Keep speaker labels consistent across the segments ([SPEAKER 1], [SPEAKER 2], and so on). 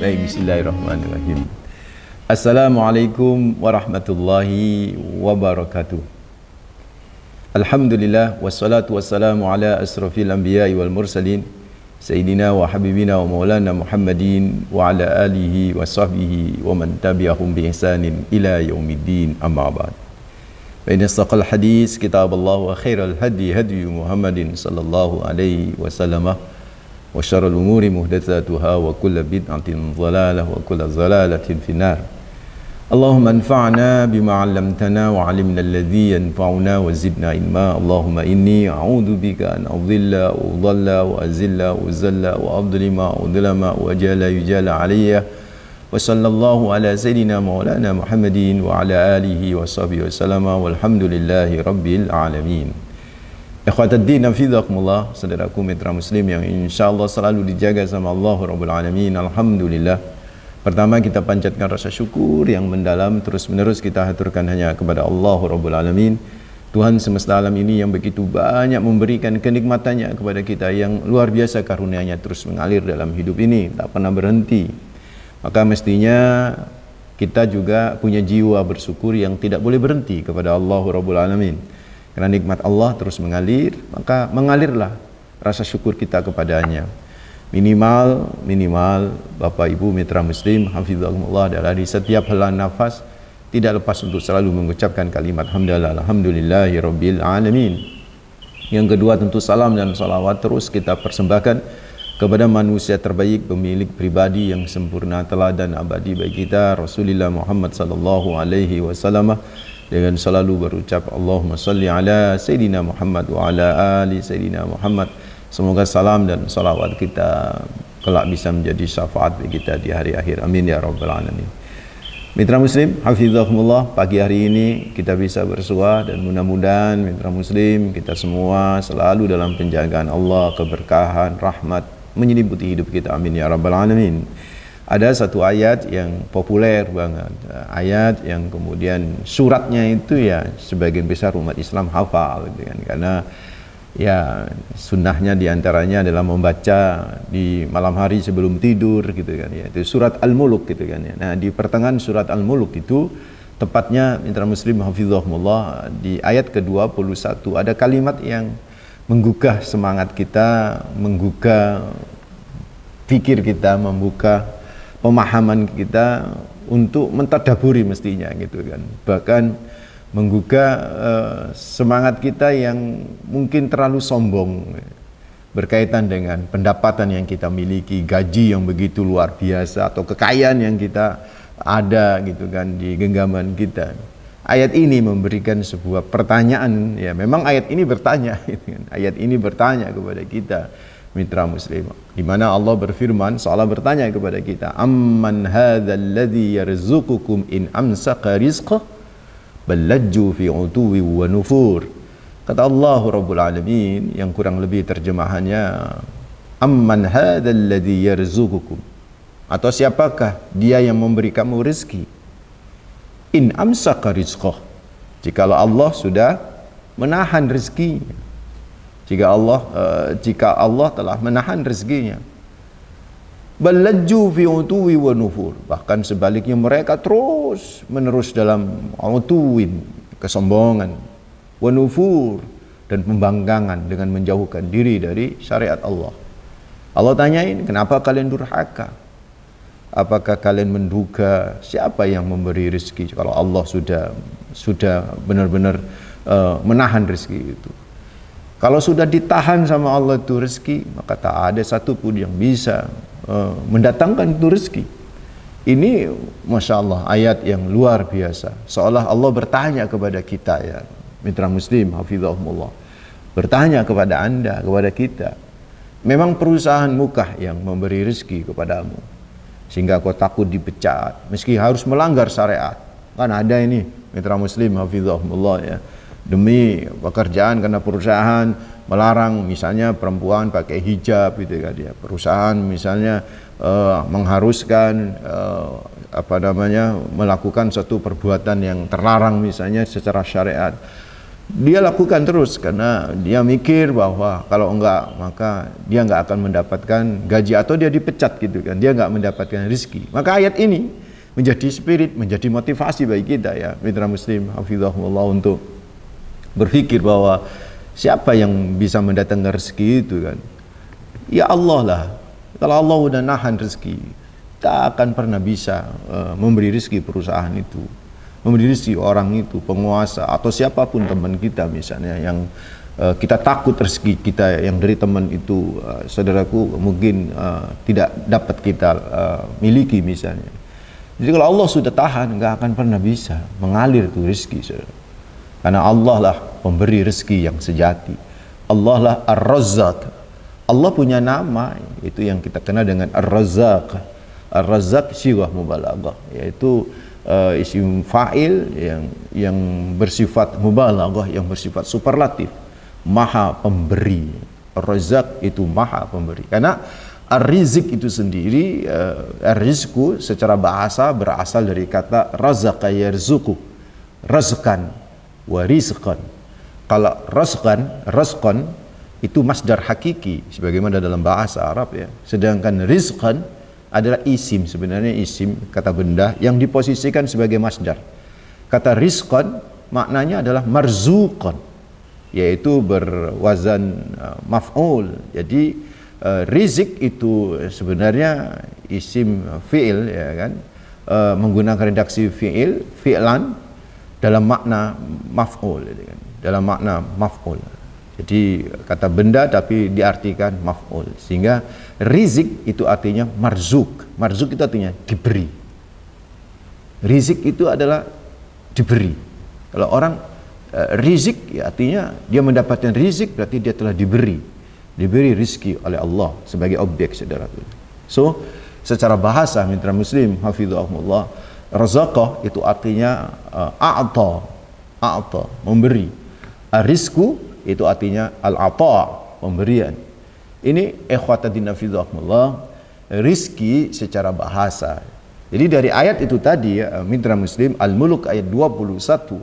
[SPEAKER 1] Baik, bismillahirrahmanirrahim. Assalamualaikum warahmatullahi wabarakatuh. Alhamdulillah wassalatu wassalamu ala asrafil anbiya'i wal mursalin Sayyidina wa habibina wa maulana Muhammadin wa ala alihi wa sahbihi wa man tabi'ahum bi ihsanin ila yaumiddin, amma ba'd. Fa inna astaqal hadis kitab Allah wa khairal hadi hadi Muhammadin sallallahu alaihi wasallam wa syarrul umuri muhdatsatuha wa kullu bid'atin dhalalah wa kullu dhalalatin finnar. Allahumma anfa'na bima 'allamtana wa 'allimna alladhi yanfa'una wa zidna ilma. Allahumma inni a'udzu bika an adhilla wa udalla wa azilla wa zalla wa adlima wa udlama wa jala yujala 'alayya. Wa sallallahu ala sayyidina maulana Muhammadin wa ala alihi wa sahbihi wa sallama walhamdulillahi rabbil alamin. Ikhwataddin hafizakumullah, saudaraku mitra muslim yang insyaallah selalu dijaga sama Allah Rabbul Alamin. Alhamdulillah. Pertama, kita panjatkan rasa syukur yang mendalam, terus menerus kita haturkan hanya kepada Allah Rabbul Alamin, Tuhan semesta alam ini yang begitu banyak memberikan kenikmatannya kepada kita, yang luar biasa karunia-Nya terus mengalir dalam hidup ini, tak pernah berhenti. Maka mestinya kita juga punya jiwa bersyukur yang tidak boleh berhenti kepada Allah Rabbul Alamin. Karena nikmat Allah terus mengalir, maka mengalirlah rasa syukur kita kepadanya. Minimal Bapak Ibu mitra muslim hafizakumullah adalah di setiap helaan nafas tidak lepas untuk selalu mengucapkan kalimat hamdalah alhamdulillahi rabbil alamin. Yang kedua, tentu salam dan salawat terus kita persembahkan kepada manusia terbaik, pemilik pribadi yang sempurna, teladan abadi bagi kita, Rasulullah Muhammad sallallahu alaihi wasallam, dengan selalu berucap Allahumma salli ala Sayyidina Muhammad wa ala ali Sayyidina Muhammad. Semoga salam dan salawat kita kelak bisa menjadi syafaat bagi kita di hari akhir. Amin ya rabbal alamin. Mitra muslim hafizakumullah, pagi hari ini kita bisa bersua dan mudah-mudahan mitra muslim kita semua selalu dalam penjagaan Allah, keberkahan, rahmat menyelimuti hidup kita. Amin ya rabbal alamin. Ada satu ayat yang populer banget, ayat yang kemudian suratnya itu ya sebagian besar umat Islam hafal gitu kan, karena ya sunnahnya diantaranya adalah membaca di malam hari sebelum tidur gitu kan ya, itu surat Al-Mulk gitu kan ya. Nah, di pertengahan surat Al-Mulk itu tepatnya mitra muslim hafizahumullah di ayat ke-21 ada kalimat yang menggugah semangat kita, menggugah pikir kita, membuka pemahaman kita untuk mentadaburi mestinya gitu kan, bahkan menggugah semangat kita yang mungkin terlalu sombong berkaitan dengan pendapatan yang kita miliki, gaji yang begitu luar biasa, atau kekayaan yang kita ada gitu kan di genggaman kita. Ayat ini memberikan sebuah pertanyaan, ya memang ayat ini bertanya gitu kan. Ayat ini bertanya kepada kita mitra muslim, di mana Allah berfirman seolah bertanya kepada kita, amman hadzal ladzi yarzuqukum in amsaka rizqah ballajju fi utuwi wa nufur. Kata Allah Rabbul Alamin, yang kurang lebih terjemahannya amman hadzal ladzi yarzuqukum, atau siapakah dia yang memberi kamu rezeki, in amsaka rizqah, jikalau Allah sudah menahan rezekinya. Jika Allah telah menahan rezekinya, balajju fi utuwi wa nufur, bahkan sebaliknya mereka terus menerus dalam utuwin, kesombongan, wa nufur, dan pembangkangan dengan menjauhkan diri dari syariat Allah. Allah tanyain, kenapa kalian durhaka? Apakah kalian menduga siapa yang memberi rezeki kalau Allah sudah benar-benar menahan rezeki itu? Kalau sudah ditahan sama Allah itu rezeki, maka tak ada satupun yang bisa mendatangkan itu rezeki. Ini Masya Allah ayat yang luar biasa, seolah Allah bertanya kepada kita ya mitra muslim hafizahumullah, bertanya kepada anda, kepada kita, memang perusahaan mukah yang memberi rezeki kepadamu sehingga kau takut dipecat meski harus melanggar syariat? Kan ada ini mitra muslim hafizahumullah ya, demi pekerjaan karena perusahaan melarang misalnya perempuan pakai hijab gitu kan ya, perusahaan misalnya mengharuskan melakukan suatu perbuatan yang terlarang misalnya secara syariat, Dia lakukan terus karena dia mikir bahwa kalau enggak maka dia enggak akan mendapatkan gaji atau dia dipecat gitu kan, dia enggak mendapatkan rezeki. Maka ayat ini menjadi spirit, menjadi motivasi bagi kita ya mitra muslim hafizahullah untuk berpikir bahwa siapa yang bisa mendatangkan rezeki itu kan? Ya Allah lah. Kalau Allah udah nahan rezeki, tak akan pernah bisa memberi rezeki perusahaan itu, memberi rezeki orang itu, penguasa atau siapapun teman kita misalnya yang kita takut rezeki kita yang dari teman itu saudaraku mungkin tidak dapat kita miliki misalnya. Jadi kalau Allah sudah tahan, nggak akan pernah bisa mengalir tuh rezeki, saudara. Karena Allah lah pemberi rezeki yang sejati. Allah lah Ar-Razzaq. Allah punya nama, itu yang kita kenal dengan Ar-Razzaq. Ar-Razzaq sighah mubalaghah, yaitu isim fa'il yang bersifat mubalaghah, yang bersifat superlatif, maha pemberi. Ar-Razzaq itu maha pemberi. Karena ar-rizq itu sendiri, ar-rizku secara bahasa berasal dari kata razaqah yarzuqu, razqan wa rizqan. Kalau razqan itu masdar hakiki sebagaimana dalam bahasa Arab ya. Sedangkan rizqan adalah isim, sebenarnya isim kata benda yang diposisikan sebagai masdar. Kata rizqan maknanya adalah marzuqan, yaitu berwazan maf'ul. Jadi rizik itu sebenarnya isim fi'il ya kan, menggunakan redaksi fi'il, fi'lan dalam makna maf'ul gitu kan, dalam makna maf'ul. Jadi kata benda tapi diartikan maf'ul, sehingga rizik itu artinya marzuk. Marzuk itu artinya diberi. Rizik itu adalah diberi. Kalau orang rizik ya artinya dia mendapatkan rizik, berarti dia telah diberi rizki oleh Allah sebagai objek, saudara. So secara bahasa mitra muslim hafizahumullah, razaqah itu artinya a'ta, memberi. Rizku itu artinya al-ata, pemberian. Ini ikhwatadin hafizahumullah, rizki secara bahasa. Jadi dari ayat itu tadi ya, mitra muslim, Al-Mulk ayat 21,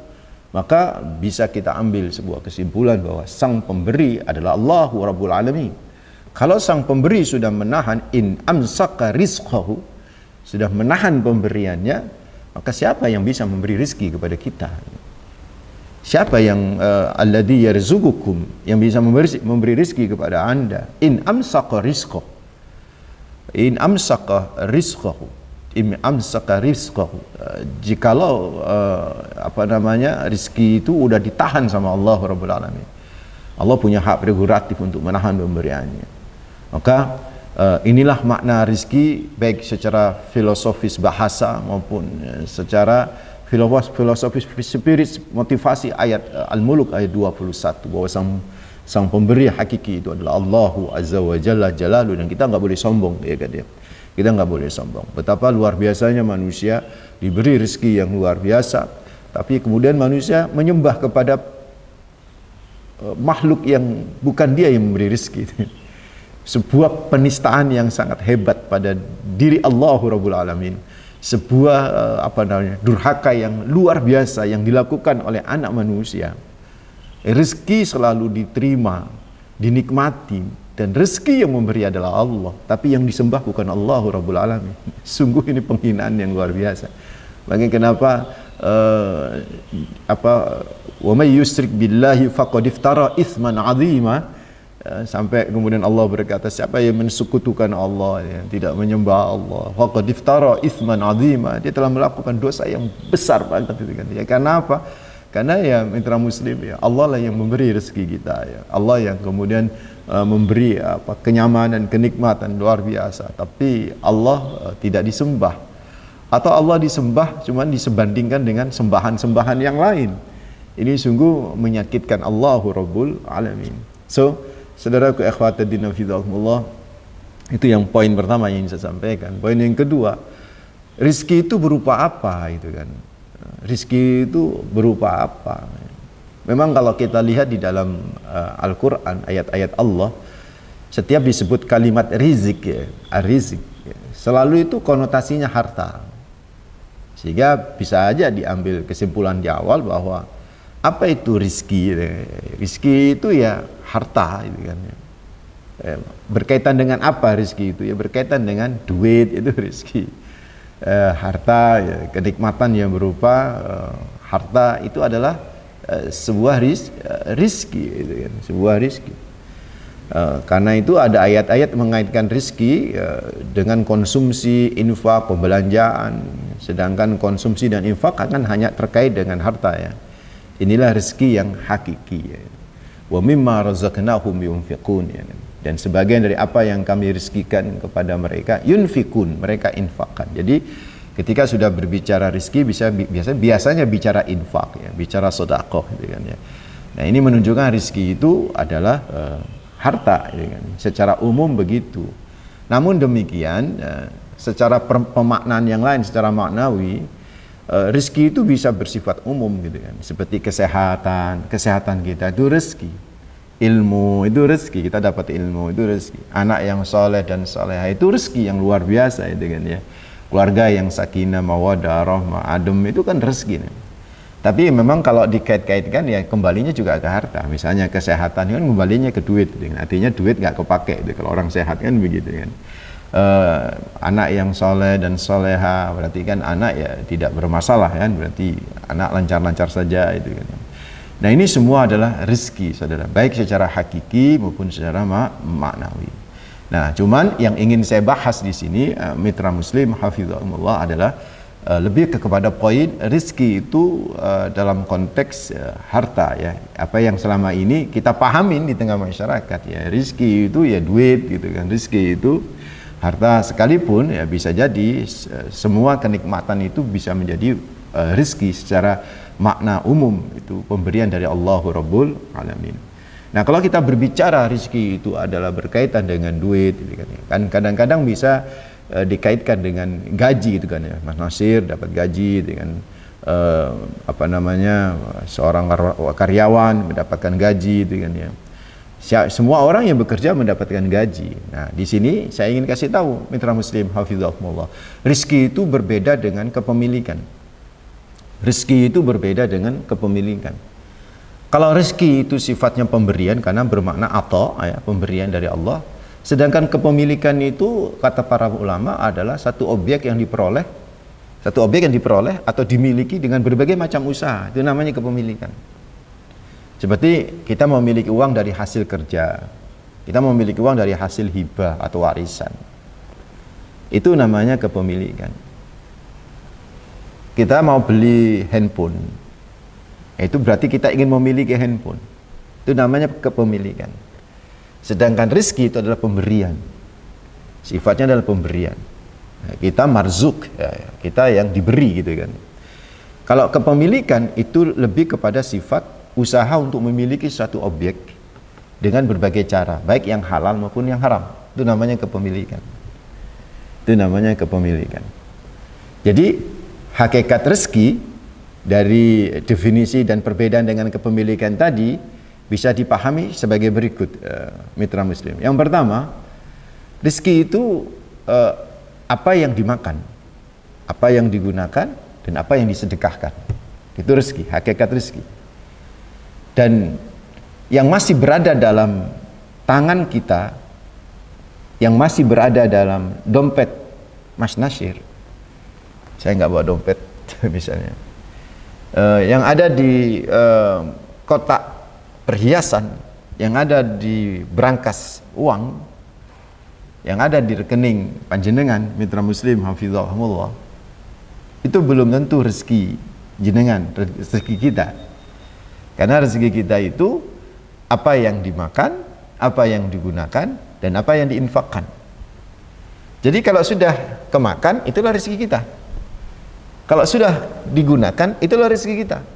[SPEAKER 1] maka bisa kita ambil sebuah kesimpulan bahwa sang pemberi adalah Allahu Rabbul Alamin. Kalau sang pemberi sudah menahan, in amsaka rizqahu, sudah menahan pemberiannya, maka siapa yang bisa memberi rizki kepada kita? Siapa yang alladzi yarzuqukum, yang bisa memberi rizki kepada Anda? In amsaka rizqahu, in amsaka rizqahu, in amsaka rizqahu. Jikalau rizki itu udah ditahan sama Allah Rabbul Alamin, Allah punya hak prerogatif untuk menahan pemberiannya. Maka inilah makna rizki baik secara filosofis bahasa maupun secara filosofis spirit motivasi ayat Al-Mulk ayat 21, bahwa sang pemberi hakiki itu adalah Allahu Azza wa Jalla Jalalu, dan kita nggak boleh sombong ya kan ya. Kita nggak boleh sombong. Betapa luar biasanya manusia diberi rezeki yang luar biasa, tapi kemudian manusia menyembah kepada makhluk yang bukan dia yang memberi rezeki. Sebuah penistaan yang sangat hebat pada diri Allahu Rabbul Alamin. Sebuah durhaka yang luar biasa yang dilakukan oleh anak manusia. Rezeki selalu diterima, dinikmati, dan rezeki yang memberi adalah Allah, tapi yang disembah bukan Allah Rabbul Alamin. Sungguh ini penghinaan yang luar biasa. Makanya kenapa wa may yusyrik billahi faqad iftara itsman 'azima, sampai kemudian Allah berkata, siapa yang mensekutukan Allah, yang tidak menyembah Allah, faqad iftara itsman 'azima, dia telah melakukan dosa yang besar banget itu kan. Ya karena apa? Karena ya mitra muslim ya, Allah lah yang memberi rezeki kita ya. Allah yang kemudian memberi kenyamanan, kenikmatan luar biasa, tapi Allah tidak disembah, atau Allah disembah cuman disebandingkan dengan sembahan-sembahan yang lain. Ini sungguh menyakitkan Allahu Rabbul Alamin. So saudaraku ikhwatiddin hafizahumullah, itu yang poin pertama yang saya sampaikan. Poin yang kedua, rizki itu berupa apa itu kan? Rizki itu berupa apa? Memang kalau kita lihat di dalam Al-Quran, ayat-ayat Allah, setiap disebut kalimat rizik ya, ar-rizik ya, selalu itu konotasinya harta. Sehingga bisa aja diambil kesimpulan di awal bahwa Apa itu rizki? Rizki itu ya harta, gitu kan. Berkaitan dengan apa rizki itu? Ya berkaitan dengan duit, itu rizki. Harta, ya, kenikmatan yang berupa harta itu adalah sebuah rizki, gitu kan. Sebuah rizki. Karena itu ada ayat-ayat mengaitkan rizki dengan konsumsi, infak, pembelanjaan. Sedangkan konsumsi dan infak kan hanya terkait dengan harta, ya. Inilah rezeki yang hakiki, ya. Wa mimma razaqnahum yunfiqun, ya. Dan sebagian dari apa yang kami rezekikan kepada mereka yunfikun, mereka infakkan. Jadi ketika sudah berbicara rezeki biasanya bicara infak, ya, bicara sedekah, gitu kan, ya. Nah, ini menunjukkan rezeki itu adalah harta, gitu kan. Secara umum begitu. Namun demikian, secara pemaknaan yang lain, secara maknawi, rezeki itu bisa bersifat umum, gitu kan. Seperti kesehatan kita itu rezeki. Ilmu itu rezeki, kita dapat ilmu itu rezeki. Anak yang soleh dan soleha itu rezeki yang luar biasa, itu kan, ya. Keluarga yang sakinah, mawaddah, rahmah, adem itu kan rezeki, nih. Tapi memang kalau dikait-kaitkan ya kembalinya juga ke harta. Misalnya kesehatan kan kembalinya ke duit, gitu. Artinya duit nggak kepake, gitu. Kalau orang sehat kan begitu, kan. Anak yang soleh dan soleha berarti kan anak ya tidak bermasalah, kan, berarti anak lancar-lancar saja, itu kan. Nah, ini semua adalah rezeki, saudara, baik secara hakiki maupun secara maknawi. Nah, cuman yang ingin saya bahas di sini, mitra muslim hafizahumullah, adalah lebih kepada poin rezeki itu dalam konteks harta, ya. Apa yang selama ini kita pahamin di tengah masyarakat, ya, rezeki itu ya duit, gitu kan. Rezeki itu harta, sekalipun ya bisa jadi semua kenikmatan itu bisa menjadi rezeki secara makna umum, itu pemberian dari Allah Rabbul Alamin. Nah, kalau kita berbicara rezeki itu adalah berkaitan dengan duit, gitu kan kadang-kadang bisa dikaitkan dengan gaji, gitu kan, ya. Mas Nasir dapat gaji dengan seorang karyawan mendapatkan gaji, gitu kan, ya. Semua orang yang bekerja mendapatkan gaji. Nah, di sini saya ingin kasih tahu mitra muslim hafizahumullah, rezeki itu berbeda dengan kepemilikan. Rezeki itu berbeda dengan kepemilikan. Kalau rezeki itu sifatnya pemberian karena bermakna ata, ya, pemberian dari Allah. Sedangkan kepemilikan itu kata para ulama adalah satu objek yang diperoleh atau dimiliki dengan berbagai macam usaha. Itu namanya kepemilikan. Seperti kita memiliki uang dari hasil kerja, kita memiliki uang dari hasil hibah atau warisan. Itu namanya kepemilikan. Kita mau beli handphone, itu berarti kita ingin memiliki handphone. Itu namanya kepemilikan. Sedangkan rezeki itu adalah pemberian. Sifatnya adalah pemberian. Nah, kita marzuk, ya, kita yang diberi, gitu kan. Kalau kepemilikan itu lebih kepada sifat usaha untuk memiliki suatu objek dengan berbagai cara, baik yang halal maupun yang haram. Itu namanya kepemilikan. Itu namanya kepemilikan. Jadi hakikat rezeki dari definisi dan perbedaan dengan kepemilikan tadi bisa dipahami sebagai berikut, mitra muslim. Yang pertama, rezeki itu apa yang dimakan, apa yang digunakan, dan apa yang disedekahkan. Itu rezeki, hakikat rezeki. Dan yang masih berada dalam tangan kita, yang masih berada dalam dompet Mas Nasir, saya nggak bawa dompet misalnya, yang ada di kotak perhiasan, yang ada di berangkas uang, yang ada di rekening panjenengan mitra muslim hafizahumullah, itu belum tentu rezeki jenengan, rezeki kita. Karena rezeki kita itu apa yang dimakan, apa yang digunakan, dan apa yang diinfakkan. Jadi kalau sudah kemakan, itulah rezeki kita. Kalau sudah digunakan, itulah rezeki kita.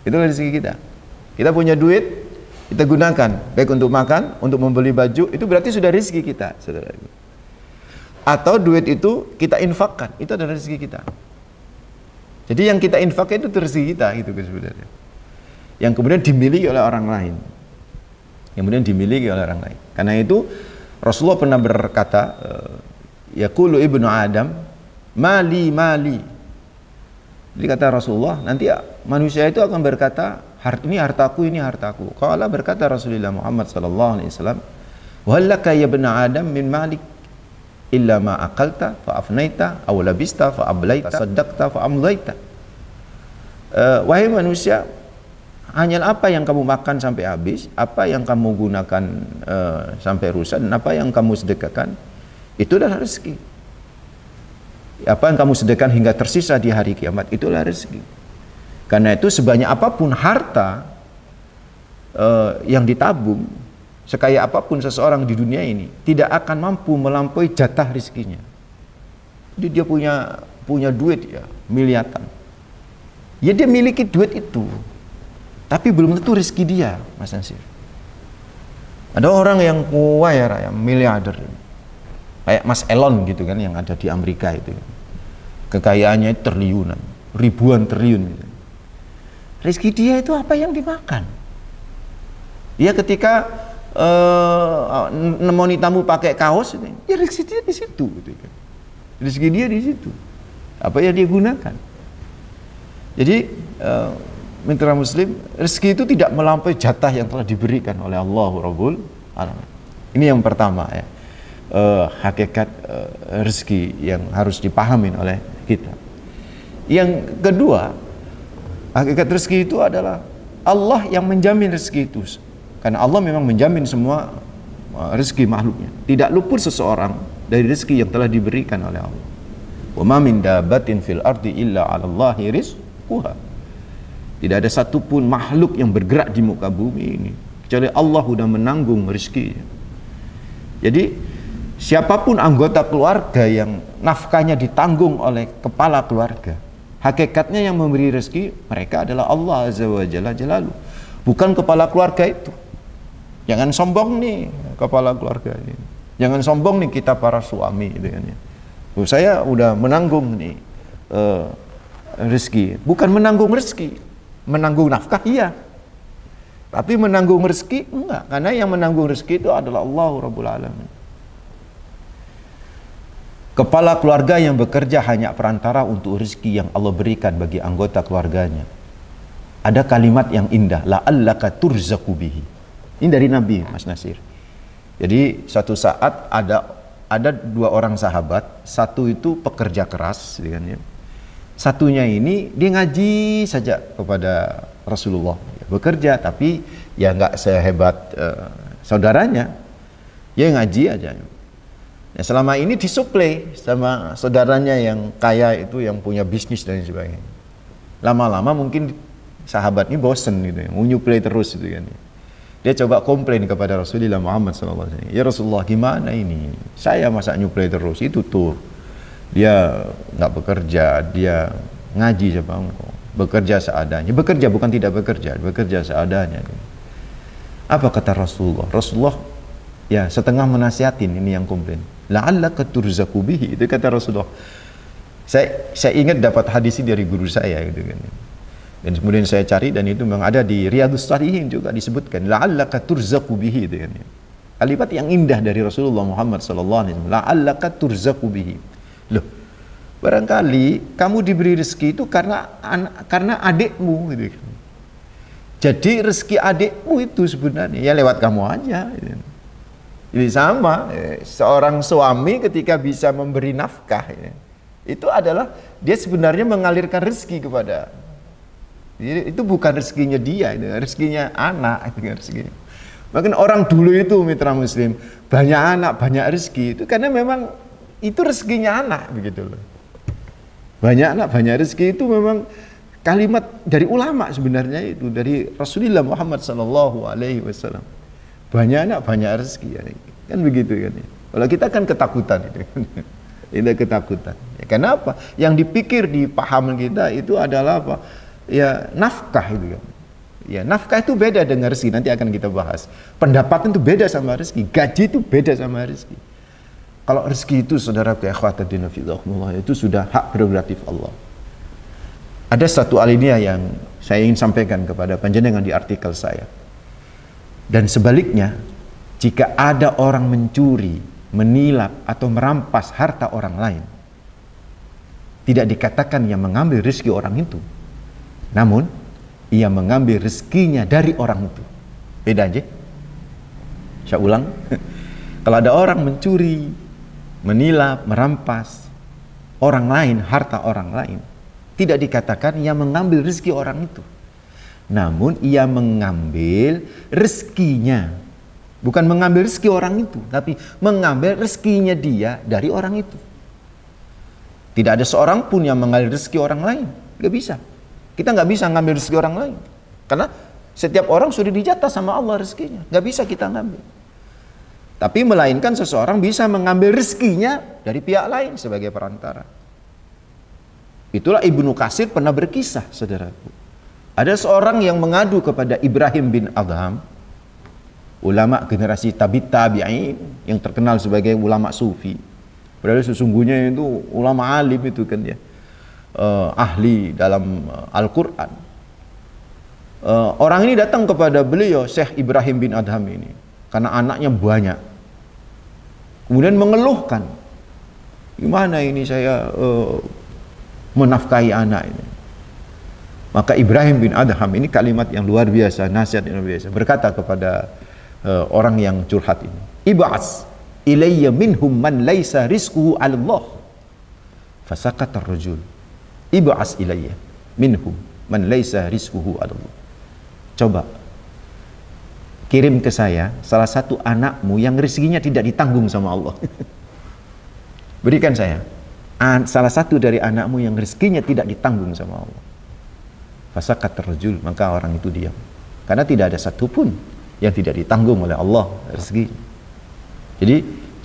[SPEAKER 1] Itulah rezeki kita. Kita punya duit, kita gunakan, baik untuk makan, untuk membeli baju, itu berarti sudah rezeki kita, saudara. Atau duit itu kita infakkan, itu adalah rezeki kita. Jadi yang kita infakkan itu rezeki kita, gitu sebenarnya. Yang kemudian dimiliki oleh orang lain. Yang kemudian dimiliki oleh orang lain. Karena itu Rasulullah pernah berkata, yaqulu ibnu Adam, mali mali. Jadi kata Rasulullah, nanti manusia itu akan berkata, ini hartaku, ini hartaku. Qala, berkata Rasulullah Muhammad sallallahu alaihi wasallam, wa laka ya ibn Adam min malik illa ma aqalta fa afnaita aw labista fa ablaita saddaqta fa amdaita. Wahai manusia, hanya apa yang kamu makan sampai habis, apa yang kamu gunakan sampai rusak, dan apa yang kamu sedekahkan, itu adalah rezeki. Apa yang kamu sedekahkan hingga tersisa di hari kiamat, itulah rezeki. Karena itu sebanyak apapun harta yang ditabung, sekaya apapun seseorang di dunia ini, tidak akan mampu melampaui jatah rezekinya. Jadi dia punya duit ya miliaran. Ya dia miliki duit itu, tapi belum tentu rezeki dia, Mas Nasir. Ada orang yang kaya, yang miliarder, kayak Mas Elon gitu kan, yang ada di Amerika itu. Kekayaannya triliunan, ribuan triliun gitu. Rezeki dia itu apa yang dimakan. Dia ketika nemoni tamu pakai kaos, ya rezeki dia di situ gitu kan. Rezeki dia di situ. Apa yang dia gunakan. Jadi mitra muslim, rezeki itu tidak melampaui jatah yang telah diberikan oleh Allah Rabbul Alamin. Ini yang pertama ya. Hakikat rezeki yang harus dipahami oleh kita. Yang kedua, hakikat rezeki itu adalah Allah yang menjamin rezeki itu. Karena Allah memang menjamin semua rezeki makhluknya. Tidak luput seseorang dari rezeki yang telah diberikan oleh Allah. Wa ma min dabatin fil ardi illa 'ala Allahi rizquha. Tidak ada satupun makhluk yang bergerak di muka bumi ini kecuali Allah sudah menanggung rezekinya. Jadi siapapun anggota keluarga yang nafkahnya ditanggung oleh kepala keluarga, hakikatnya yang memberi rezeki mereka adalah Allah Azza wa Jalla Jalaluh, bukan kepala keluarga itu. Jangan sombong nih kepala keluarga ini. Jangan sombong nih kita para suami gitu kan ya. Saya udah menanggung nih rezeki, bukan menanggung rezeki, menanggung nafkah iya. Tapi menanggung rezeki enggak, karena yang menanggung rezeki itu adalah Allah Rabbul Alamin. Kepala keluarga yang bekerja hanya perantara untuk rezeki yang Allah berikan bagi anggota keluarganya. Ada kalimat yang indah, la'allaka turzaqu bihi. Ini dari Nabi, Mas Nasir. Jadi suatu saat ada dua orang sahabat, satu itu pekerja keras, kan ya. Satunya ini dia ngaji saja kepada Rasulullah, bekerja tapi ya nggak sehebat saudaranya, dia ngaji aja. Ya, selama ini disuplai sama saudaranya yang kaya itu, yang punya bisnis dan sebagainya. Lama-lama mungkin sahabat ini bosen gitu, mau nyuplai terus gitu kan. Dia coba komplain kepada Rasulullah Muhammad SAW. Ya Rasulullah, gimana ini? Saya masa nyuplai terus? Itu tuh dia nggak bekerja, dia ngaji coba engkau, bekerja seadanya. Bekerja bukan tidak bekerja, bekerja seadanya. Apa kata Rasulullah? Rasulullah ya setengah menasihatin ini yang komplain. La'allaka turzaqu bihi, itu kata Rasulullah. Saya ingat dapat hadis ini dari guru saya gitu kan. Dan kemudian saya cari dan itu memang ada di Riyadhus Shalihin juga disebutkan la'allaka turzaqu bihi gitu kan. Kalimat yang indah dari Rasulullah Muhammad sallallahu alaihi wasallam, la'allaka turzaqu bihi. Loh, barangkali kamu diberi rezeki itu karena adikmu gitu kan. Jadi rezeki adikmu itu sebenarnya ya lewat kamu aja gitu. Jadi sama, seorang suami ketika bisa memberi nafkah ya, itu adalah dia sebenarnya mengalirkan rezeki kepada. Jadi, itu bukan rezekinya dia, itu rezekinya anak, itu rezekinya. Mungkin orang dulu itu mitra muslim banyak anak banyak rezeki itu karena memang itu rezekinya anak begitu loh. Banyak anak banyak rezeki itu memang kalimat dari ulama sebenarnya, itu dari Rasulullah Muhammad SAW. Banyak anak banyak rezeki ya. Kan begitu kan. Kalau kita kan ketakutan itu. Itu ketakutan. Ya, kenapa? Yang dipikir di pahaman kita itu adalah apa? Ya nafkah itu kan. Ya nafkah itu beda dengan rezeki, nanti akan kita bahas. Pendapatan itu beda sama rezeki, gaji itu beda sama rezeki. Kalau rezeki itu saudara ikhwatadina fillah, itu sudah hak prerogatif Allah. Ada satu alinea yang saya ingin sampaikan kepada panjenengan di artikel saya. Dan sebaliknya, jika ada orang mencuri, menilap atau merampas harta orang lain, tidak dikatakan ia mengambil rezeki orang itu, namun ia mengambil rezekinya dari orang itu. Beda aja. Saya ulang. Kalau ada orang mencuri, menilap, merampas orang lain, harta orang lain, tidak dikatakan ia mengambil rezeki orang itu, namun ia mengambil rezekinya. Bukan mengambil rezeki orang itu, tapi mengambil rezekinya dia dari orang itu. Tidak ada seorang pun yang mengambil rezeki orang lain. Gak bisa. Kita gak bisa ngambil rezeki orang lain. Karena setiap orang sudah dijatah sama Allah rezekinya. Gak bisa kita ngambil. Tapi melainkan seseorang bisa mengambil rezekinya dari pihak lain sebagai perantara. Itulah Ibnu Katsir pernah berkisah, saudaraku. Ada seorang yang mengadu kepada Ibrahim bin Adham, ulama generasi tabi'in yang terkenal sebagai ulama sufi. Padahal sesungguhnya itu ulama alim itu kan ya, ahli dalam Al-Quran. Orang ini datang kepada beliau, Syekh Ibrahim bin Adham ini, karena anaknya banyak. Kemudian mengeluhkan, gimana ini saya menafkahi anak ini. Maka Ibrahim bin Adham ini kalimat yang luar biasa, nasihat yang luar biasa, berkata kepada orang yang curhat ini, ib'as ilayya minhum man laysa rizquhu 'ala Allah. Fasakata ar-rajul. Ib'as ilayya minhum man laysa rizquhu 'ala Allah. Coba kirim ke saya salah satu anakmu yang rezekinya tidak ditanggung sama Allah. Berikan saya salah satu dari anakmu yang rezekinya tidak ditanggung sama Allah. Fasakata ar-rajul, maka orang itu diam. Karena tidak ada satupun yang tidak ditanggung oleh Allah rezeki. Jadi,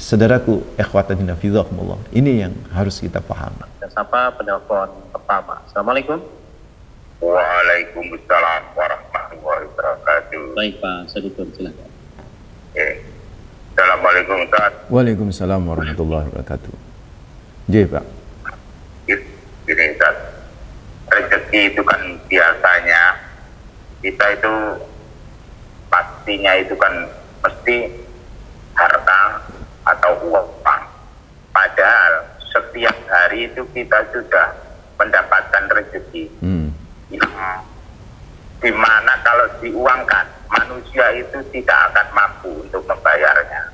[SPEAKER 1] saudaraku, ikhwatan fillah, ini yang harus kita pahami.
[SPEAKER 2] Dan sapa penelpon pertama. Assalamualaikum.
[SPEAKER 3] Waalaikumsalam warahmatullahi wabarakatuh.
[SPEAKER 2] Baik Pak Sadikun, silakan.
[SPEAKER 3] Assalamualaikum Ustaz.
[SPEAKER 1] Waalaikumsalam warahmatullahi wabarakatuh. Jadi Pak.
[SPEAKER 3] Gini Ustaz, rezeki itu kan biasanya kita itu pastinya itu kan mesti harta atau uang. Padahal setiap hari itu kita sudah mendapatkan rezeki. Dimana kalau diuangkan manusia itu tidak akan mampu untuk membayarnya.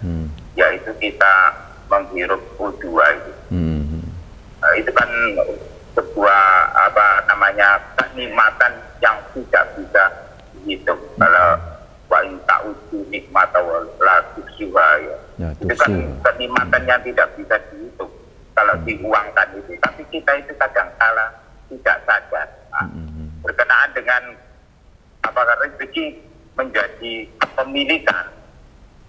[SPEAKER 3] Yaitu kita menghirup O2 itu. Itu kan sebuah kenikmatan yang tidak bisa dihitung. Kalau wa in ta'udzu nikmatallahi la tuhsuha ya. Itu kan kenikmatan yang tidak bisa dihitung kalau diuangkan itu. Tapi kita itu kadang kala tidak sadar. Berkenaan dengan apakah rezeki menjadi kepemilikan,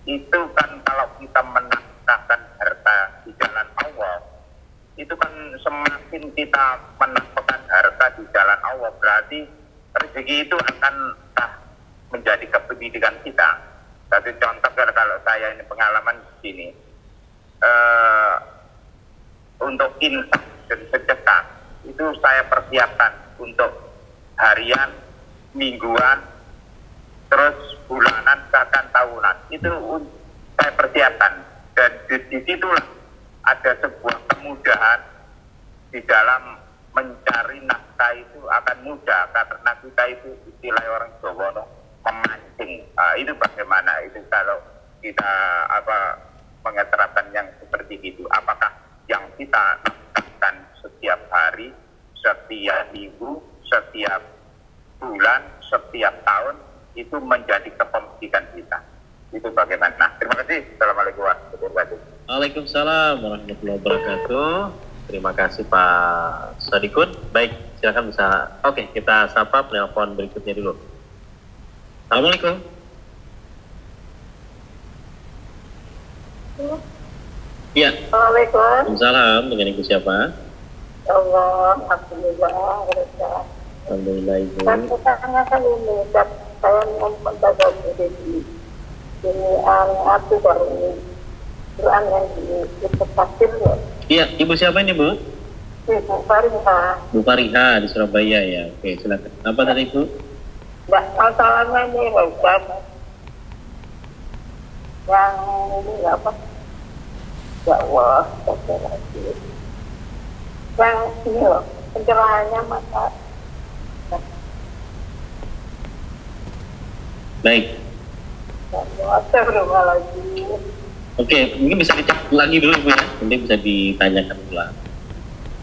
[SPEAKER 3] itu kan kalau kita menafkahkan harta di jalan Allah, itu kan semakin kita menafkahkan harta di jalan Allah, berarti rezeki itu akan menjadi kepemilikan kita. Satu contoh, kalau saya ini pengalaman di sini, untuk infak dan sedekah itu saya persiapkan untuk harian, mingguan, terus bulanan, bahkan tahunan. Itu saya persiapkan, dan di situlah ada sebuah kemudahan di dalam mencari nafkah. Itu akan mudah karena kita itu istilah orang Jawa memancing. Itu bagaimana itu kalau kita mengeterapkan yang seperti itu? Apakah yang kita nafkahkan setiap hari, setiap minggu, setiap bulan, setiap tahun itu menjadi kepemilikan kita? Itu bagaimana? Nah, terima kasih. Assalamualaikum warahmatullahi wabarakatuh.
[SPEAKER 2] Waalaikumsalam warahmatullahi wabarakatuh. Terima kasih Pak Sadikun. Baik, silakan bisa. Oke, kita sapa penelpon berikutnya dulu. Assalamualaikum. Iya.
[SPEAKER 4] Assalamualaikum.
[SPEAKER 2] Waalaikumsalam. Dengan ibu siapa?
[SPEAKER 4] Allah, alhamdulillah.
[SPEAKER 2] Alhamdulillah ibu.
[SPEAKER 4] Dan kita tanyakan ini, dan saya memperdagang ini aku baru ini Quran yang ditafsir ya.
[SPEAKER 2] Iya, ibu siapa ini bu?
[SPEAKER 4] Ibu Fariha.
[SPEAKER 2] Bu Fariha di Surabaya ya. Oke, silakan. Apa tadi ibu?
[SPEAKER 4] Mbak, masalahnya ini Ustaz, yang ini apa? Ya Allah, yang ini loh, pencerahannya maka.
[SPEAKER 2] Baik.
[SPEAKER 4] Astagfirullahaladzim.
[SPEAKER 2] Oke, mungkin bisa dicek lagi dulu Bu ya, nanti bisa ditanyakan ulang.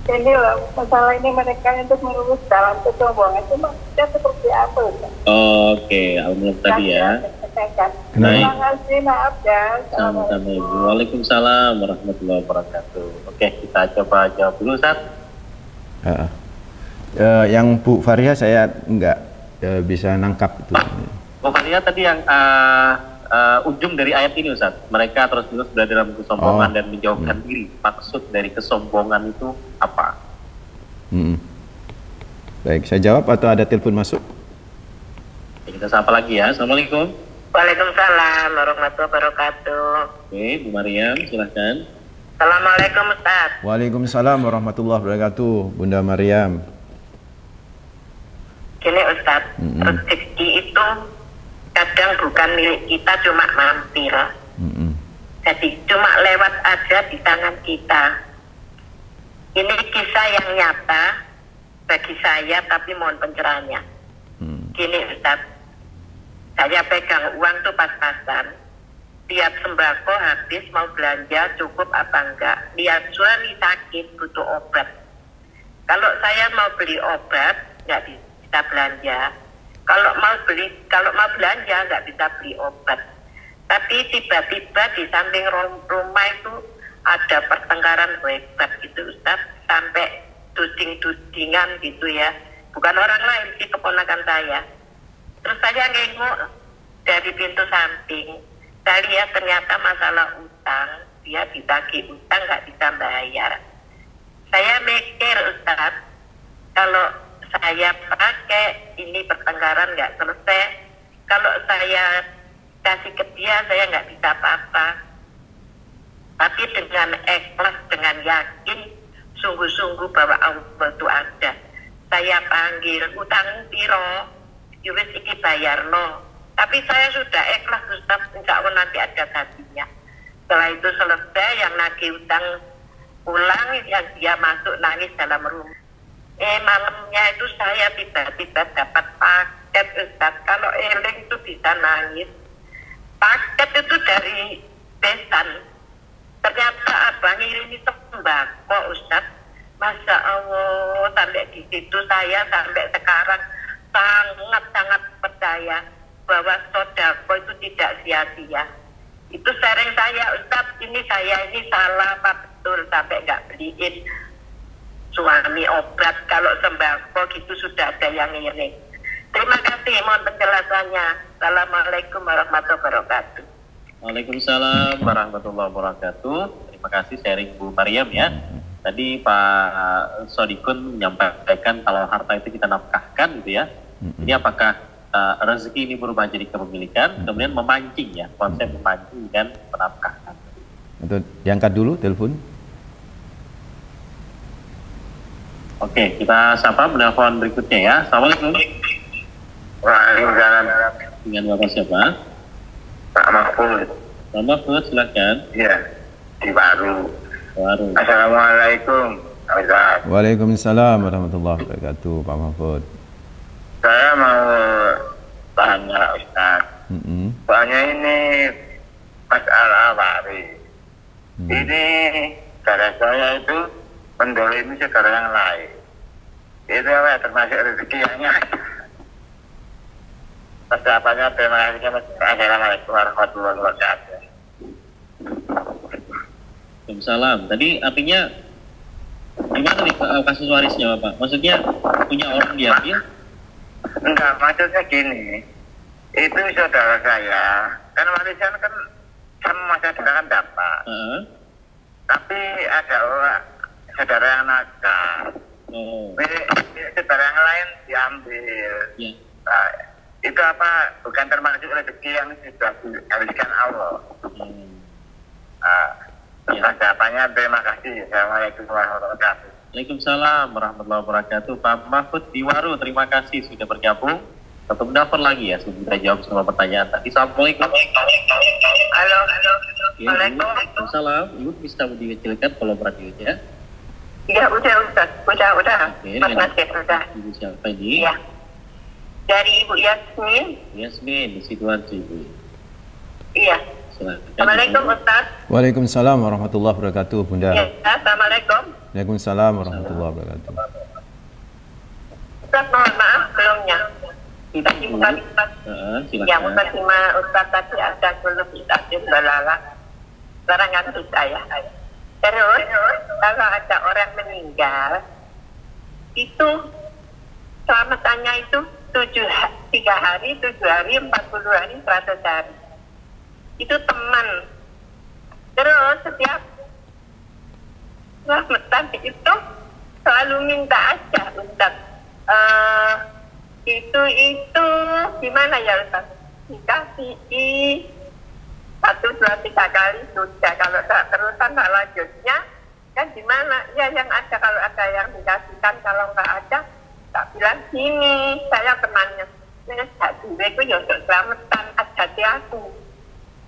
[SPEAKER 4] Ini loh, masalah ini mereka untuk melurus dalam kesombongan itu maksudnya seperti apa ya?
[SPEAKER 2] Oke, alhamdulillah tadi ya.
[SPEAKER 4] Terima kasih, maaf ya.
[SPEAKER 2] Sama-sama Ibu. Waalaikumsalam warahmatullahi wabarakatuh. Oke, kita coba jawab dulu Ustaz.
[SPEAKER 1] Yang Bu Faria saya nggak bisa nangkap itu.
[SPEAKER 2] Bu Faria tadi yang ujung dari ayat ini Ustaz, mereka terus-menerus berada dalam kesombongan dan menjauhkan diri. Maksud dari kesombongan itu apa?
[SPEAKER 1] Baik, saya jawab atau ada telepon masuk?
[SPEAKER 2] Kita sapa lagi ya. Assalamualaikum.
[SPEAKER 4] Waalaikumsalam warahmatullahi wabarakatuh.
[SPEAKER 2] Oke, Bu Mariam, silahkan.
[SPEAKER 4] Assalamualaikum Ustaz.
[SPEAKER 1] Waalaikumsalam warahmatullahi wabarakatuh, Bunda Mariam.
[SPEAKER 4] Gini Ustaz, rezeki itu kadang bukan milik kita, cuma mampir. Jadi cuma lewat aja di tangan kita. Ini kisah yang nyata bagi saya, tapi mohon pencerahannya. Gini Ustaz, saya pegang uang tuh pas-pasan. Lihat sembako habis, mau belanja cukup apa enggak. Lihat suami sakit butuh obat. Kalau saya mau beli obat nggak bisa belanja. Kalau mau belanja nggak bisa beli obat. Tapi tiba-tiba di samping rumah itu ada pertengkaran hebat gitu Ustaz, sampai duding-dudingan gitu ya. Bukan orang lain sih, keponakan saya. Terus saya nengok dari pintu samping, saya lihat ternyata masalah utang, dia ditagih utang nggak bisa bayar. Saya mikir Ustaz, kalau saya pakai ini pertengkaran nggak selesai, kalau saya kasih ke dia saya nggak bisa apa-apa. Tapi dengan ikhlas, dengan yakin, sungguh-sungguh bahwa Allah itu ada, saya panggil utang piro, yuris iki bayar no. Tapi saya sudah ikhlas Ustaz, insya Allah nanti ada gantinya. Setelah itu selesai, yang nagih utang pulang, yang dia masuk nangis dalam rumah. Malamnya itu saya tiba-tiba dapat paket Ustaz. Kalau eling itu bisa nangis. Paket itu dari Besan. Ternyata abang ngirimi sembako Ustaz. Masya Allah, sampai di situ saya sampai sekarang sangat-sangat percaya bahwa sodako itu tidak sia-sia. Itu sharing saya Ustaz, ini saya ini salah apa betul sampai nggak beliin suami obat. Kalau sembako gitu sudah ada yang ngirim. Terima kasih, mohon penjelasannya. Assalamualaikum warahmatullahi wabarakatuh.
[SPEAKER 2] Waalaikumsalam warahmatullahi wabarakatuh. Terima kasih sharing Bu Mariam ya. Tadi Pak Sodikun menyampaikan kalau harta itu kita nafkahkan gitu ya. Ini apakah rezeki ini berubah jadi kepemilikan, kemudian memancing ya, konsep memancing dan menafkahkan.
[SPEAKER 1] Untuk diangkat dulu telepon.
[SPEAKER 2] Oke, kita sapa penelpon berikutnya ya. Assalamualaikum.
[SPEAKER 3] Waalaikumsalam.
[SPEAKER 2] Dengan Bapak siapa?
[SPEAKER 3] Pak Mahfud.
[SPEAKER 2] Pak Mahfud, silakan.
[SPEAKER 3] Iya, di Baru.
[SPEAKER 2] Baru.
[SPEAKER 3] Assalamualaikum. Ustaz.
[SPEAKER 1] Waalaikumsalam warahmatullahi wabarakatuh, Pak Mahfud.
[SPEAKER 3] Saya mau tanya Ustaz. Soalnya ini masalah waris. Ini saudara saya itu mendolimi saudara yang lain. Itu apa termasuk rezekinya? Persiapannya terima kasih. Assalamualaikum warahmatullahi wabarakatuh.
[SPEAKER 2] Waalaikumsalam. Tadi artinya gimana nih kasus warisnya Bapak? Maksudnya punya orang diambil?
[SPEAKER 3] Enggak, maksudnya gini. Itu saudara saya, kan warisan kan sama saudara kan dapat. Tapi ada orang saudara yang nakal. Saudara yang lain diambil. Nah, itu apa? Bukan termasuk rezeki yang sudah dihabiskan Allah. Jawabannya terima kasih. Assalamualaikum warahmatullahi wabarakatuh.
[SPEAKER 2] Waalaikumsalam warahmatullahi wabarakatuh. Pak Mahfud di Waru, terima kasih sudah bergabung. Satu pendaftar lagi ya, sebelum kita jawab semua pertanyaan tadi. Assalamualaikum.
[SPEAKER 3] Halo.
[SPEAKER 2] Waalaikumsalam. Ibu bisa dikecilkan kalau radionya.
[SPEAKER 4] Iya, udah Ustaz. Udah.
[SPEAKER 2] Oke,
[SPEAKER 4] Mas Nasir, udah.
[SPEAKER 2] Ibu siapa ini?
[SPEAKER 4] Iya. Dari Ibu Yasmin.
[SPEAKER 2] Yasmin di Sidoarjo, Ibu.
[SPEAKER 4] Iya.
[SPEAKER 2] Silakan.
[SPEAKER 4] Assalamualaikum Ustaz.
[SPEAKER 1] Waalaikumsalam warahmatullahi wabarakatuh, Bunda.
[SPEAKER 4] Ya, Assalamualaikum.
[SPEAKER 1] Waalaikumsalam warahmatullahi wabarakatuh.
[SPEAKER 4] Ustaz, mohon maaf sebelumnya. Tadi bukan Ustaz.
[SPEAKER 2] Silakan.
[SPEAKER 4] Yang menerima Ustaz tadi ada belum Ustazin Balala. Sekarang ngantuk saya. Terus, kalau ada orang meninggal, itu selamatannya itu 3 hari, 7 hari, 40 hari, 100 hari. Itu teman. Terus setiap selamatan itu selalu minta aja Ustaz. Itu gimana ya Ustaz? Dikasih 1, 2, 3 kali sudah. Kalau tak terusan tak lanjutnya kan gimana? Ya yang ada, kalau ada yang dikasihkan, kalau nggak ada tak bilang sini saya temannya. Ini jadi itu ya untuk selamatan ada di aku.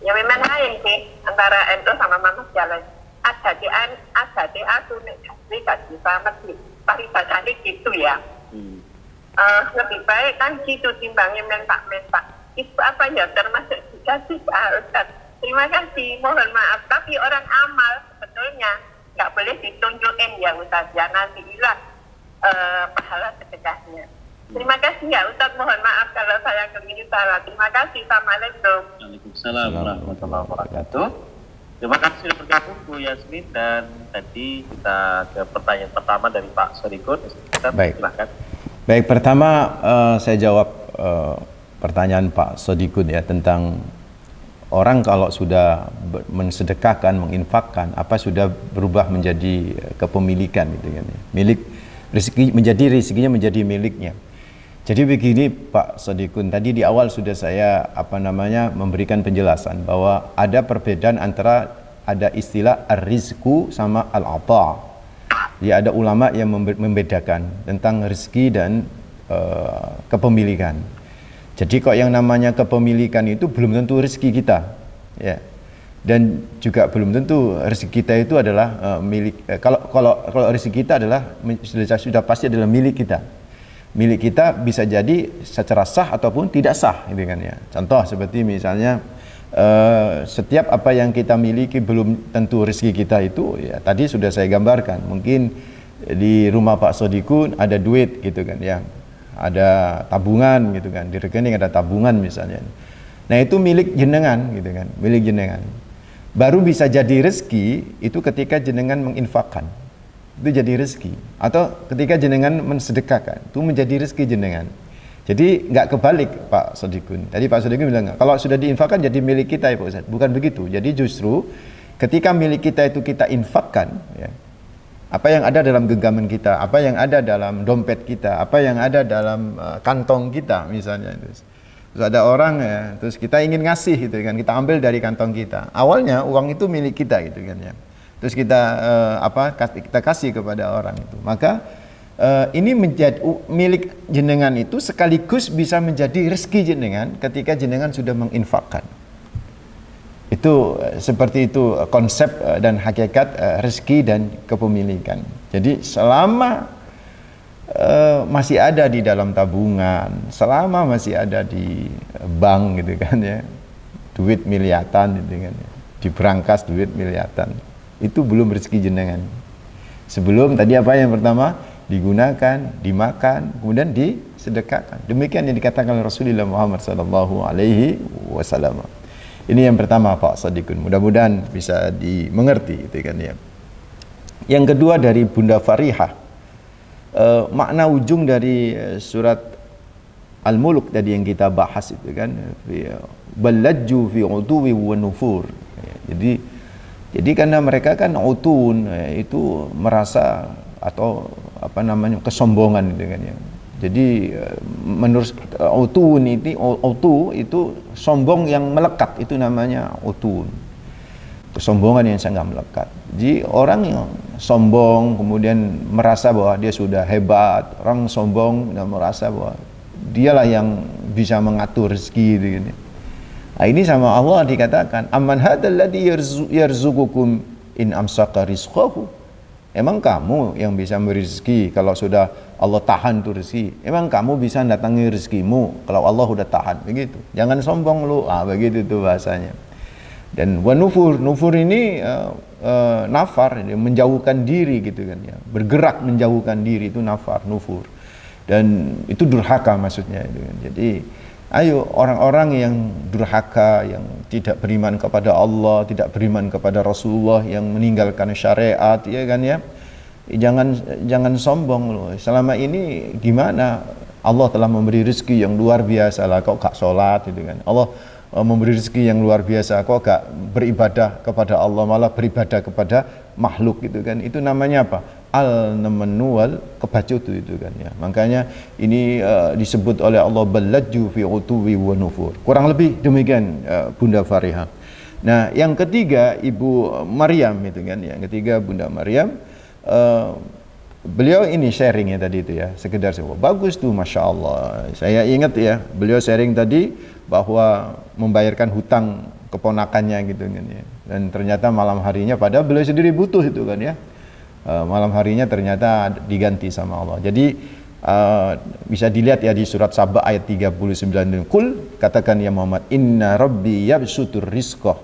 [SPEAKER 4] Ya memang lain sih antara NU sama Mama jalan. Ada di aku nih jadi kasih selamat sih. Pariwisata gitu ya. Lebih baik kan gitu timbangnya mentak. Itu apa ya termasuk dikasih Ustaz. Terima kasih, mohon maaf. Tapi orang amal sebetulnya nggak boleh ditunjukin ya Ustaz. Ya nanti hilang pahala sedekahnya. Terima kasih ya Ustaz, mohon maaf kalau saya keliru salah. Terima kasih, Assalamualaikum.
[SPEAKER 2] Waalaikumsalam warahmatullahi wabarakatuh. Terima kasih sudah bergabung Bu Yasmin, dan tadi kita ke pertanyaan pertama dari Pak Sodikun.
[SPEAKER 1] Baik.
[SPEAKER 2] Silakan.
[SPEAKER 1] Baik, pertama saya jawab pertanyaan Pak Sodikun ya tentang orang kalau sudah mensedekahkan, menginfakkan, apa sudah berubah menjadi kepemilikan gitu kan ya. Milik rezeki, menjadi rezekinya menjadi miliknya. Jadi begini Pak Sodikun, tadi di awal sudah saya memberikan penjelasan bahwa ada perbedaan antara ada istilah ar-rizku sama al-ata. Ya, ada ulama yang membedakan tentang rezeki dan kepemilikan. Jadi kok yang namanya kepemilikan itu belum tentu rezeki kita, ya. Dan juga belum tentu rezeki kita itu adalah milik. Kalau rezeki kita adalah sudah pasti adalah milik kita. Milik kita bisa jadi secara sah ataupun tidak sah, gitu kan ya. Contoh seperti misalnya setiap apa yang kita miliki belum tentu rezeki kita itu, ya tadi sudah saya gambarkan. Mungkin di rumah Pak Sodikun ada duit gitu kan ya, ada tabungan gitu kan, di rekening ada tabungan misalnya. Nah itu milik jenengan gitu kan, milik jenengan. Baru bisa jadi rezeki itu ketika jenengan menginfakkan, itu jadi rezeki. Atau ketika jenengan mensedekahkan, itu menjadi rezeki jenengan. Jadi nggak kebalik Pak Sodikun. Tadi Pak Sodikun bilang kalau sudah diinfakkan jadi milik kita ya Pak Ustaz. Bukan begitu. Jadi justru ketika milik kita itu kita infakkan, ya, apa yang ada dalam genggaman kita, apa yang ada dalam dompet kita, apa yang ada dalam kantong kita misalnya. Terus ada orang ya, terus kita ingin ngasih gitu kan, kita ambil dari kantong kita. Awalnya uang itu milik kita gitu kan ya. Terus kita kita kasih kepada orang itu. Maka ini menjadi milik jenengan itu sekaligus bisa menjadi rezeki jenengan ketika jenengan sudah menginfakkan. Itu seperti itu konsep dan hakikat rezeki dan kepemilikan. Jadi selama masih ada di dalam tabungan, selama masih ada di bank gitu kan ya, duit miliatan gitu kan ya, di brankas duit miliatan, itu belum rezeki jenengan. Sebelum tadi apa yang pertama? Digunakan, dimakan, kemudian disedekahkan. Demikian yang dikatakan oleh Rasulullah Muhammad SAW. Ini yang pertama Pak Sodikun. Mudah-mudahan bisa dimengerti, itu kan ya. Yang kedua dari Bunda Farihah, makna ujung dari surat Al-Mulk tadi yang kita bahas itu kan, balajju fi utuwi wa nufur. Jadi karena mereka kan utun, itu merasa atau kesombongan gitu kan ya. Jadi menurut utun itu sombong yang melekat, itu namanya utun. Kesombongan yang sangat melekat. Jadi orang yang sombong kemudian merasa bahwa dia sudah hebat, orang sombong dan merasa bahwa dialah yang bisa mengatur rezeki gitu kan. Nah, ini sama Allah dikatakan, amman hadzal ladzi yarzuqukum in amsaka rizqahu. Emang kamu yang bisa memberi rezeki kalau sudah Allah tahan tuh rezeki? Emang kamu bisa datangi rezekimu kalau Allah udah tahan? Begitu. Jangan sombong lu. Begitu tuh bahasanya. Dan nufur ini nafar, menjauhkan diri gitu kan ya. Bergerak menjauhkan diri itu nufur. Dan itu durhaka maksudnya itu kan. Jadi ayo orang-orang yang durhaka, yang tidak beriman kepada Allah, tidak beriman kepada Rasulullah, yang meninggalkan syariat, ya kan ya. Jangan sombong loh. Selama ini gimana? Allah telah memberi rezeki yang luar biasa lah, kok gak sholat gitu kan. Allah memberi rezeki yang luar biasa, kok gak beribadah kepada Allah, malah beribadah kepada makhluk gitu kan. Itu namanya apa? Al-namanual kebacut itu kan ya. Makanya ini disebut oleh Allah ballaju fi utuwi wa nufur. Kurang lebih demikian Bunda Fariha. Nah, yang ketiga Ibu Maryam itu kan. Yang ketiga Bunda Maryam, beliau ini sharing ya tadi itu ya. Sekedar bagus tuh, Masya Allah. Saya ingat ya, beliau sharing tadi bahwa membayarkan hutang keponakannya gitu kan ya. Dan ternyata malam harinya padahal beliau sendiri butuh itu kan ya. Malam harinya ternyata diganti sama Allah. Jadi bisa dilihat ya di surat Saba ayat 39. Kul, katakan ya Muhammad, inna rabbi yabsutur rizqah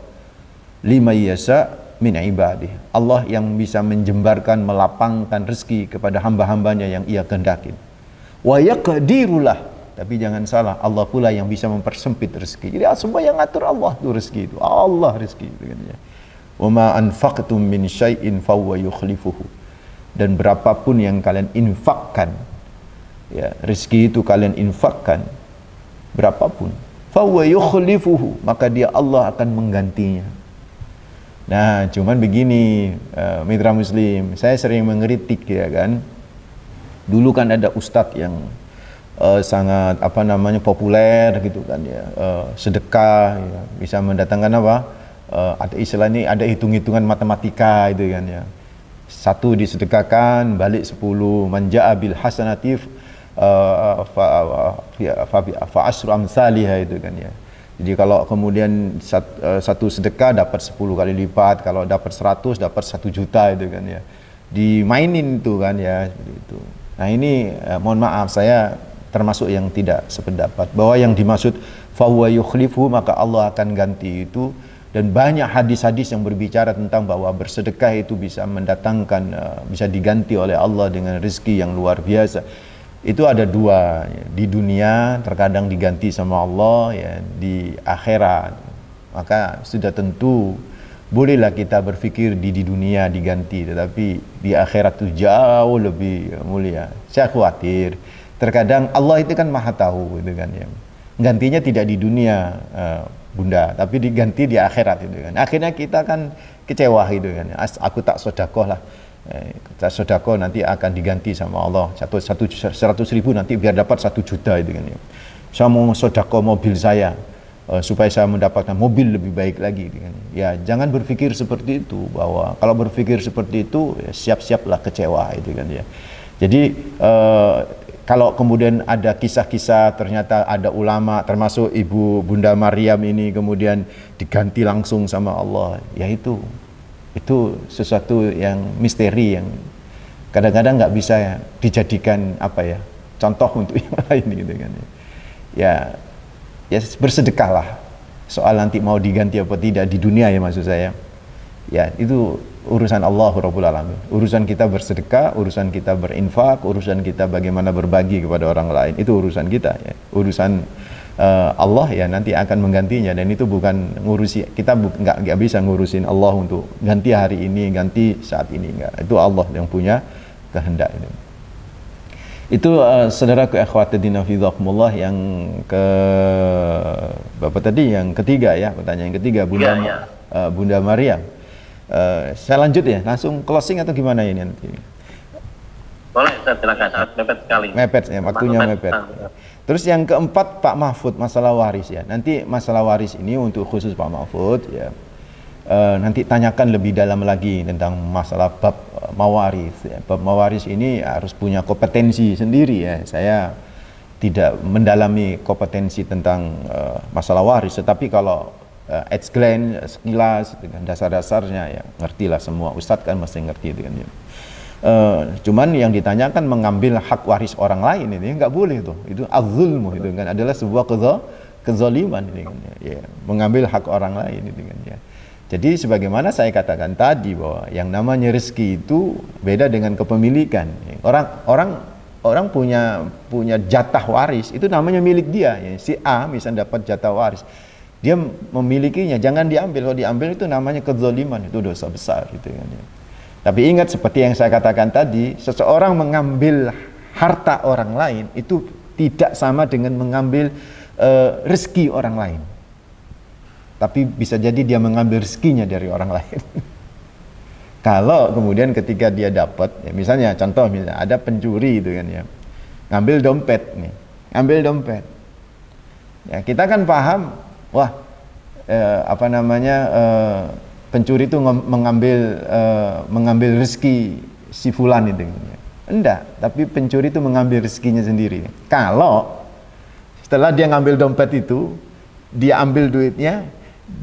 [SPEAKER 1] lima yasa min ibadih. Allah yang bisa menjembarkan, melapangkan rezeki kepada hamba-hambanya yang ia kehendaki. Wa yaqdirulah, tapi jangan salah, Allah pula yang bisa mempersempit rezeki. Jadi semua yang ngatur Allah tuh rezeki itu. Allah rezeki itu kan ya. Wa ma anfaqtum min syai'in fahuwa yukhlifuhu. Dan berapapun yang kalian infakkan, ya, rezeki itu kalian infakkan berapapun, fahuwa yukhlifuhu, maka dia Allah akan menggantinya. Nah, cuman begini, mitra muslim, saya sering mengkritik ya kan. Dulu kan ada ustadz yang sangat populer gitu kan ya, sedekah ya, bisa mendatangkan apa? Ada istilah ini, ada hitung-hitungan matematika itu kan ya. 1 disedekahkan balik 10, manja'a bil hasanatif fa asru amsalihah itu kan ya. Jadi kalau kemudian satu sedekah dapat 10 kali lipat, kalau dapat 100 dapat 1 juta itu kan ya. Dimainin itu kan ya, seperti itu. Nah ini mohon maaf, saya termasuk yang tidak sependapat bahwa yang dimaksud fa huwa yukhlifu, maka Allah akan ganti itu. Dan banyak hadis-hadis yang berbicara tentang bahwa bersedekah itu bisa mendatangkan, bisa diganti oleh Allah dengan rezeki yang luar biasa. Itu ada dua ya. Di dunia terkadang diganti sama Allah ya, di akhirat. Maka sudah tentu bolehlah kita berpikir di dunia diganti, tetapi di akhirat itu jauh lebih mulia. Saya khawatir terkadang Allah itu kan maha tahu gitu kan ya. Gantinya tidak di dunia, Bunda, tapi diganti di akhirat itu kan. Akhirnya kita kan kecewa gitu kan. Aku tak sodakoh lah. Tak sodakoh nanti akan diganti sama Allah 100.000 nanti biar dapat 1 juta itu kan ya. Saya mau sodakoh mobil saya supaya saya mendapatkan mobil lebih baik lagi gitu kan. Ya jangan berpikir seperti itu, bahwa kalau berpikir seperti itu ya, siap-siaplah kecewa itu kan ya. Jadi kalau kemudian ada kisah-kisah ternyata ada ulama termasuk Ibu Bunda Maryam ini kemudian diganti langsung sama Allah, ya itu sesuatu yang misteri yang kadang-kadang nggak bisa dijadikan contoh untuk yang lain gitu kan ya. Ya bersedekahlah, soal nanti mau diganti apa tidak di dunia ya maksud saya ya, itu urusan Allah Rabbul Alamin. Urusan kita bersedekah, urusan kita berinfak, urusan kita bagaimana berbagi kepada orang lain, itu urusan kita ya. Urusan Allah ya nanti akan menggantinya, dan itu bukan ngurusi kita, nggak bisa ngurusin Allah untuk ganti hari ini, ganti saat ini, enggak. Itu Allah yang punya kehendak itu. Itu saudaraku akhwatidina fidhakumullah yang ke Bapak tadi yang ketiga ya, pertanyaan yang ketiga Bunda Maryam. Saya lanjut ya, langsung closing atau gimana ini nanti?
[SPEAKER 2] Boleh, saya silakan. Mepet sekali.
[SPEAKER 1] Mepet ya, waktunya mepet. Terus yang keempat Pak Mahfud, masalah waris ya. Nanti masalah waris ini untuk khusus Pak Mahfud ya. Nanti tanyakan lebih dalam lagi tentang masalah bab mawaris ya. Bab mawaris ini harus punya kompetensi sendiri ya. Saya tidak mendalami kompetensi tentang masalah waris, tetapi kalau at glance, sekilas dengan dasar-dasarnya ya ngertilah semua. Ustadz kan mesti ngerti itu kan ya. Cuman yang ditanyakan mengambil hak waris orang lain ini nggak boleh tuh. Itu az-zulmu itu kan adalah sebuah kezaliman ini kan. Ya, mengambil hak orang lain itu kan ya. Jadi sebagaimana saya katakan tadi bahwa yang namanya rezeki itu beda dengan kepemilikan. Orang punya jatah waris itu namanya milik dia. Ya. Si A misalnya dapat jatah waris, dia memilikinya, jangan diambil. Kalau diambil itu namanya kezaliman, itu dosa besar gitu kan ya. Tapi ingat seperti yang saya katakan tadi, seseorang mengambil harta orang lain itu tidak sama dengan mengambil rezeki orang lain. Tapi bisa jadi dia mengambil rezekinya dari orang lain. Kalau kemudian ketika dia dapat, ya misalnya contoh misalnya ada pencuri itu kan ya, ngambil dompet nih, ngambil dompet. Ya kita kan paham, wah pencuri itu mengambil rezeki si fulan itu. Enggak, tapi pencuri itu mengambil rezekinya sendiri. Kalau setelah dia ngambil dompet itu, dia ambil duitnya,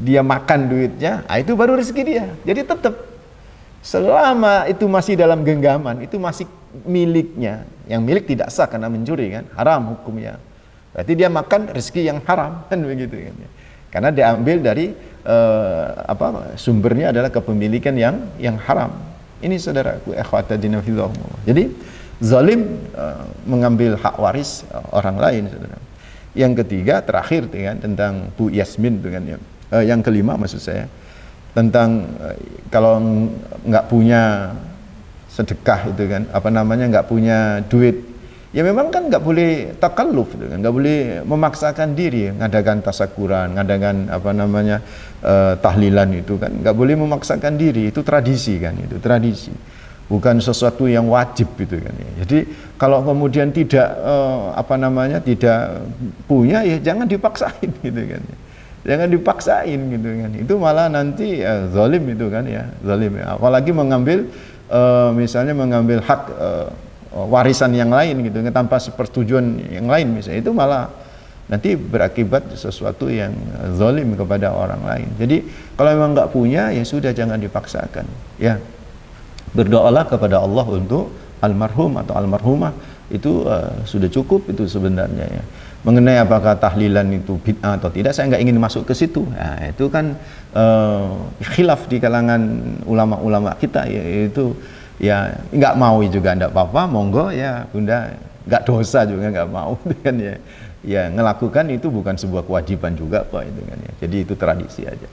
[SPEAKER 1] dia makan duitnya, itu baru rezeki dia. Jadi tetap selama itu masih dalam genggaman, itu masih miliknya. Yang milik tidak sah karena mencuri kan, haram hukumnya. Berarti dia makan rezeki yang haram kan begitu kan. Karena diambil dari sumbernya adalah kepemilikan yang haram. Ini saudaraku, ikhwatadina fillah. Jadi zalim mengambil hak waris orang lain, saudara. Yang ketiga terakhir kan, tentang Bu Yasmin dengan yang kelima maksud saya tentang kalau nggak punya sedekah itu kan, nggak punya duit, ya memang kan nggak boleh takalluf gitu kan, nggak boleh memaksakan diri ngadakan tasakuran, ngadakan tahlilan itu kan, nggak boleh memaksakan diri, itu tradisi kan, itu tradisi, bukan sesuatu yang wajib gitu kan ya. Jadi kalau kemudian tidak tidak punya, ya jangan dipaksain gitu kan ya. Jangan dipaksain gitu kan, itu malah nanti zalim itu kan ya, zalim ya. Apalagi mengambil misalnya mengambil hak warisan yang lain gitu kan, tanpa persetujuan yang lain misalnya, itu malah nanti berakibat sesuatu yang zalim kepada orang lain. Jadi kalau memang nggak punya, ya sudah, jangan dipaksakan ya. Berdoalah kepada Allah untuk almarhum atau almarhumah, itu sudah cukup itu sebenarnya ya. Mengenai apakah tahlilan itu bid'ah atau tidak, saya nggak ingin masuk ke situ. Nah, itu kan khilaf di kalangan ulama-ulama kita, yaitu ya nggak mau juga nggak apa-apa, monggo ya bunda, nggak dosa juga nggak mau kan ya. Ya ngelakukan itu bukan sebuah kewajiban juga kok itu kan ya. Jadi itu tradisi aja.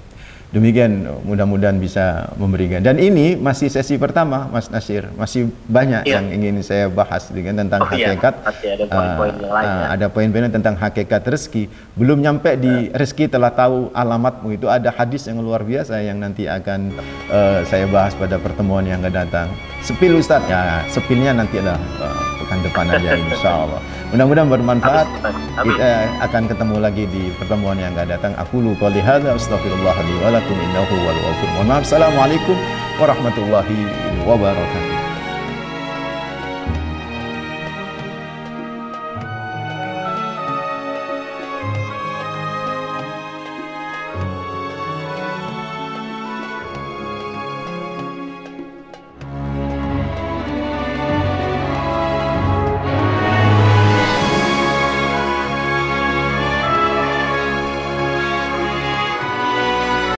[SPEAKER 1] Demikian, mudah-mudahan bisa memberikan. Dan ini masih sesi pertama, Mas Nasir. Masih banyak yang ingin saya bahas dengan tentang hakikat.
[SPEAKER 2] Ada poin-poin yang lain.
[SPEAKER 1] Ada poin-poin tentang hakikat rezeki. Belum nyampe di rezeki telah tahu alamatmu, itu ada hadis yang luar biasa yang nanti akan saya bahas pada pertemuan yang akan datang. Sepil Ustadz, ya sepilnya nanti adalah pekan depan aja insya Allah. Mudah-mudahan bermanfaat. Kita akan ketemu lagi di pertemuan yang akan datang. Aku lupa lihat. Astagfirullah li wa lakum innahu wal ghafur. Assalamualaikum warahmatullahi wabarakatuh.